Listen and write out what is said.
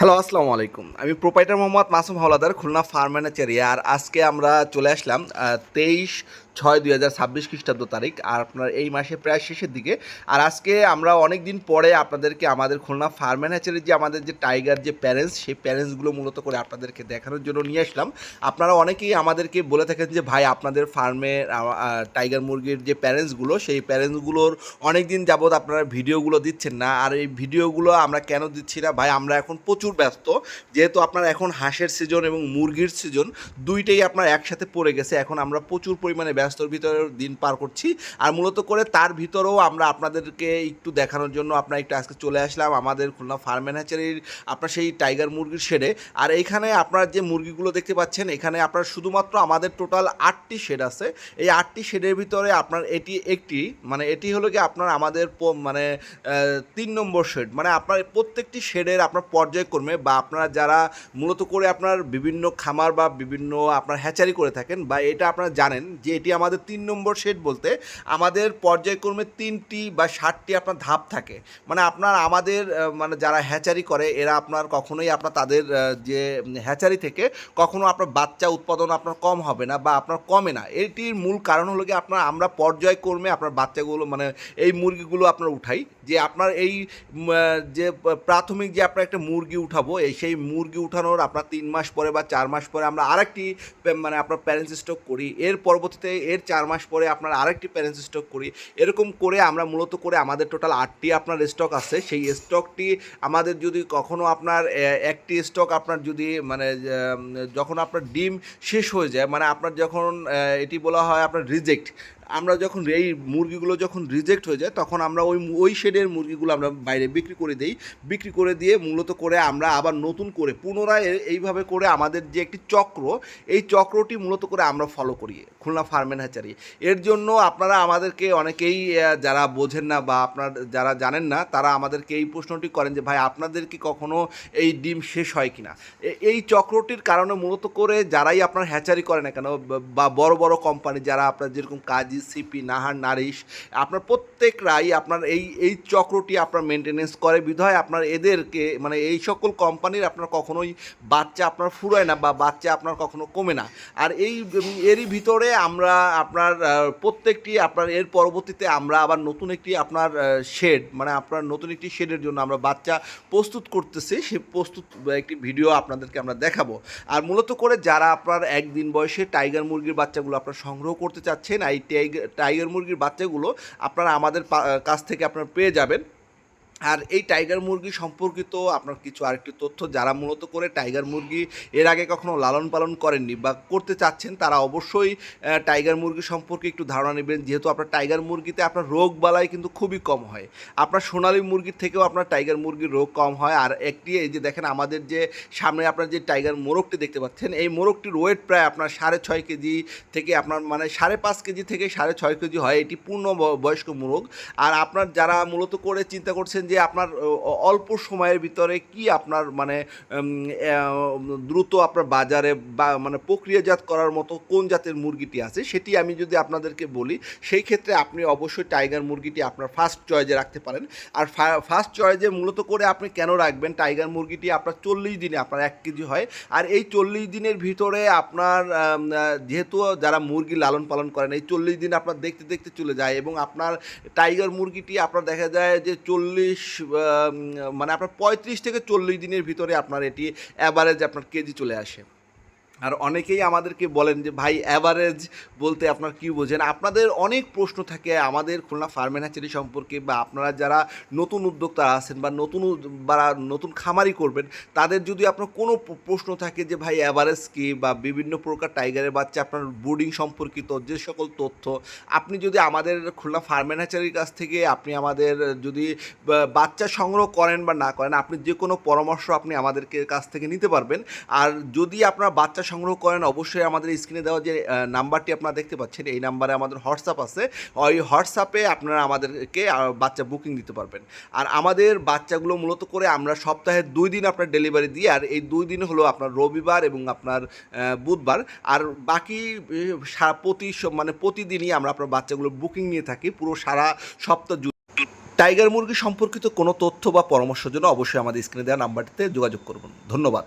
Hello, আসসালামু আলাইকুম। আমি প্রোপাইটার মোহাম্মদ মাসুম হাওলাদার, খুলনা ফার্ম ম্যানেজারি। আর আজকে আমরা চলে আসলাম 23/6/2026 খ্রিস্টাব্দ তারিখ। আর আপনার এই মাসে প্রায় শেষের দিকে। আর আজকে আমরা অনেক দিন পরে আপনাদেরকে আমাদের খুলনা ফার্ম ম্যানেজারির যে আমাদের যে টাইগার যে প্যারেন্টস, সেই প্যারেন্টসগুলো মূলত করে আপনাদেরকে দেখানোর জন্য নিয়ে আসলাম। আপনারা অনেকেই আমাদেরকে বলে থাকেন যে ভাই, আপনাদের ফার্মে টাইগার মুরগির যে প্যারেন্টসগুলো, সেই প্যারেন্টসগুলোর অনেক দিন যাবৎ আপনারা ভিডিওগুলো দিচ্ছেন না। আর এই ভিডিওগুলো আমরা কেন দিচ্ছি না ভাই, আমরা এখন প্রচুর ব্যস্ত। যেহেতু আপনার এখন হাঁসের সিজন এবং মুরগির সিজন দুইটাই আপনার একসাথে পড়ে গেছে। এখন আমরা প্রচুর পরিমাণে ব্যস্তর ভিতরে দিন পার করছি। আর মূলত করে তার ভিতরেও আমরা আপনাদেরকে একটু দেখানোর জন্য আপনার একটু আজকে চলে আসলাম আমাদের খুলনা ফার্ম ম্যানেজারির আপনার সেই টাইগার মুরগির শেডে। আর এইখানে আপনার যে মুরগিগুলো দেখতে পাচ্ছেন, এখানে আপনার শুধুমাত্র আমাদের টোটাল 8টি শেড আছে। এই 8টি শেডের ভিতরে আপনার এটি হলো কি আপনার আমাদের মানে 3 নম্বর শেড। মানে আপনার প্রত্যেকটি শেডের আপনার পর্যায়ক্রমে বা আপনারা যারা মূলত করে আপনার বিভিন্ন খামার বা বিভিন্ন আপনার হ্যাচারি করে থাকেন, বা এটা আপনারা জানেন যে এটি আমাদের 3 নম্বর শেড বলতে আমাদের পর্যায়ক্রমে 3টি বা 7টি আপনার ধাপ থাকে। মানে আপনার আমাদের মানে যারা হ্যাচারি করে এরা আপনার কখনোই আপনার তাদের যে হ্যাচারি থেকে কখনো আপনার বাচ্চা উৎপাদন আপনার কম হবে না বা আপনার কমে না। এটির মূল কারণ হলো কি আপনার আমরা পর্যায়ক্রমে আপনার বাচ্চাগুলো মানে এই মুরগিগুলো আপনার উঠাই। যে আপনার এই যে প্রাথমিক যে আপনার একটা মুরগি উঠাবো, সেই মুরগি উঠানোর আপনার 3 মাস পরে বা 4 মাস পরে আমরা আরেকটি মানে আপনার প্যারেন্টস স্টক করি। এর পরবর্তীতে এর 4 মাস পরে আপনার আরেকটি প্যারেন্টস স্টক করি। এরকম করে আমরা মূলত করে আমাদের টোটাল 8টি আপনার স্টক আছে। সেই স্টকটি আমাদের যদি কখনো আপনার একটি স্টক আপনার যদি মানে যখন আপনার ডিম শেষ হয়ে যায়, মানে আপনার যখন এটি বলা হয় আপনার রিজেক্ট, আমরা যখন এই মুরগিগুলো যখন রিজেক্ট হয়ে যায় তখন আমরা ওই শেডের মুরগিগুলো আমরা বাইরে বিক্রি করে দিই। বিক্রি করে দিয়ে মূলত করে আমরা আবার নতুন করে পুনরায় এইভাবে করে আমাদের যে একটি চক্র, এই চক্রটি মূলত করে আমরা ফলো করি খুলনা ফার্ম অ্যান্ড হ্যাচারি। এর জন্য আপনারা আমাদেরকে অনেকেই যারা বোঝেন না বা আপনার যারা জানেন না, তারা আমাদেরকে এই প্রশ্নটি করেন যে ভাই, আপনাদের কি কখনো এই ডিম শেষ হয় কিনা। এই চক্রটির কারণে মূলত করে যারাই আপনার হ্যাচারি করে না কেন বা বড় বড় কোম্পানি যারা আপনার যেরকম কাজী, সিপি, নাহার, নারিশ, আপনার প্রত্যেকরাই আপনার এই চক্রটি আপনার মেনটেনেন্স করে বিধায় আপনার এদেরকে মানে এই সকল কোম্পানির আপনার কখনোই বাচ্চা আপনার ফুরায় না বা বাচ্চা আপনার কখনো কমে না। আর এরই ভিতরে আমরা আপনার প্রত্যেকটি আপনার এর পরবর্তীতে আমরা আবার নতুন একটি আপনার শেড মানে আপনার নতুন একটি শেডের জন্য আমরা বাচ্চা প্রস্তুত করতেছি। সেই প্রস্তুত একটি ভিডিও আপনাদেরকে আমরা দেখাবো। আর মূলত করে যারা আপনার একদিন বয়সে টাইগার মুরগির বাচ্চাগুলো আপনার সংগ্রহ করতে চাচ্ছেন, এই টাইগার মুরগির বাচ্চাগুলো আপনারা আমাদের কাছ থেকে আপনারা পেয়ে যাবেন। আর এই টাইগার মুরগি সম্পর্কিত আপনার কিছু আরেকটি তথ্য, যারা মূলত করে টাইগার মুরগি এর আগে কখনো লালন পালন করেননি বা করতে চাচ্ছেন, তারা অবশ্যই টাইগার মুরগি সম্পর্কে একটু ধারণা নেবেন। যেহেতু আপনার টাইগার মুরগিতে আপনার রোগ বালাই কিন্তু খুবই কম হয়। আপনার সোনালী মুরগির থেকেও আপনার টাইগার মুরগির রোগ কম হয়। আর একটি এই যে দেখেন আমাদের যে সামনে আপনার যে টাইগার মোরগটি দেখতে পাচ্ছেন, এই মোরগটির ওয়েট প্রায় আপনার 6.5 কেজি থেকে আপনার মানে 5.5 কেজি থেকে 6.5 কেজি হয়। এটি পূর্ণ বয়স্ক মোরগ। আর আপনার যারা মূলত করে চিন্তা করছেন যে আপনার অল্প সময়ের ভিতরে কি আপনার মানে দ্রুত আপনার বাজারে বা মানে প্রক্রিয়াজাত করার মতো কোন জাতের মুরগিটি আছে, সেটি আমি যদি আপনাদেরকে বলি, সেই ক্ষেত্রে আপনি অবশ্যই টাইগার মুরগিটি আপনার ফার্স্ট চয়েসে রাখতে পারেন। আর ফার্স্ট চয়েসে মূলত করে আপনি কেন রাখবেন, টাইগার মুরগিটি আপনার 40 দিনে আপনার 1 কেজি হয়। আর এই 40 দিনের ভিতরে আপনার যেহেতু যারা মুরগি লালন পালন করেন, এই 40 দিন আপনার দেখতে দেখতে চলে যায় এবং আপনার টাইগার মুরগিটি আপনার দেখা যায় যে 40 মানে আপনার 35 থেকে 40 দিনের ভিতরে আপনার এটি অ্যাভারেজ আপনার কেজি চলে আসে। আর অনেকেই আমাদেরকে বলেন যে ভাই, অ্যাভারেজ বলতে আপনার কী বোঝেন। আপনাদের অনেক প্রশ্ন থাকে আমাদের খুলনা ফার্ম অ্যান্ড হ্যাচারি সম্পর্কে, বা আপনারা যারা নতুন উদ্যোক্তা আছেন বা নতুন খামারি করবেন, তাদের যদি আপনার কোনো প্রশ্ন থাকে যে ভাই অ্যাভারেজ কী বা বিভিন্ন প্রকার টাইগারের বাচ্চা আপনার ব্রুডিং সম্পর্কিত যে সকল তথ্য, আপনি যদি আমাদের খুলনা ফার্ম অ্যান্ড হ্যাচারির কাছ থেকে আপনি আমাদের যদি বাচ্চা সংগ্রহ করেন বা না করেন, আপনি যে কোনো পরামর্শ আপনি আমাদেরকে কাছ থেকে নিতে পারবেন। আর যদি আপনার বাচ্চা সংগ্রহ করেন, অবশ্যই আমাদের স্ক্রিনে দেওয়া যে নাম্বারটি আপনারা দেখতে পাচ্ছেন, এই নাম্বারে আমাদের হোয়াটসঅ্যাপ আছে। ওই হোয়াটসঅ্যাপে আপনারা আমাদেরকে বাচ্চা বুকিং দিতে পারবেন। আর আমাদের বাচ্চাগুলো মূলত করে আমরা সপ্তাহে 2 দিন আপনার ডেলিভারি দিই। আর এই 2 দিন হলো আপনার রবিবার এবং আপনার বুধবার। আর বাকি প্রতিদিনই আমরা আপনার বাচ্চাগুলো বুকিং নিয়ে থাকি পুরো সারা সপ্তাহ। টাইগার মুরগি সম্পর্কিত কোনো তথ্য বা পরামর্শের জন্য অবশ্যই আমাদের স্ক্রিনে দেওয়া নাম্বারটিতে যোগাযোগ করবেন। ধন্যবাদ।